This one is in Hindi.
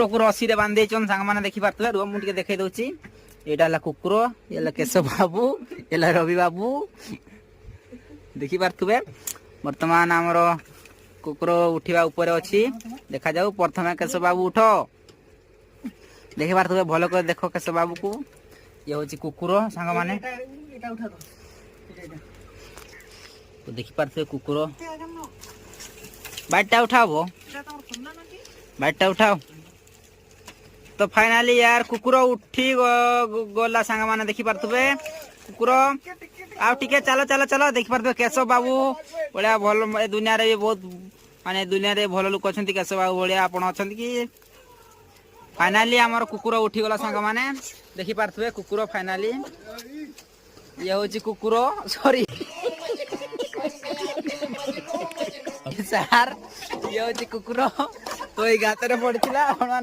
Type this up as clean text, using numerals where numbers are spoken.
कुकुर रस्सी रे बांधे सांग मैंने देखी पार्थे रुह मुझे देखई दूची यहाँ है कुकुर ये केशव बाबू ये रवि बाबू देखी पार्थे बर्तमान आमर कुकुर उठा उपर अच्छी देखा जाऊ प्रथम केशव बाबू उठ देखी पार्थे भल कर देख केशव बाबू को ये हूँ कुकुर सांग मैंने देखी पार्थे कुकुर बैठटा उठाओ बैठटा उठाओ तो फाइनाली यार कुकुर उठी गला सांग मैंने देखी पार्थे कुकुर आउ टिके चलो चलो चलो देखी पार्थे केशव बाबू भाया भल दुनिया रे भी बहुत माने दुनिया रे भल लोक अच्छा केशव बाबू भाया आपण अच्छा कि फाइनाली आमर कुकुर उठी गला सांग मैंने देखी पार्थे कुकुर फाइनाली ये हूँ कुकुर सॉरी सार ये हूँ कुकुर तो ये गात पड़ा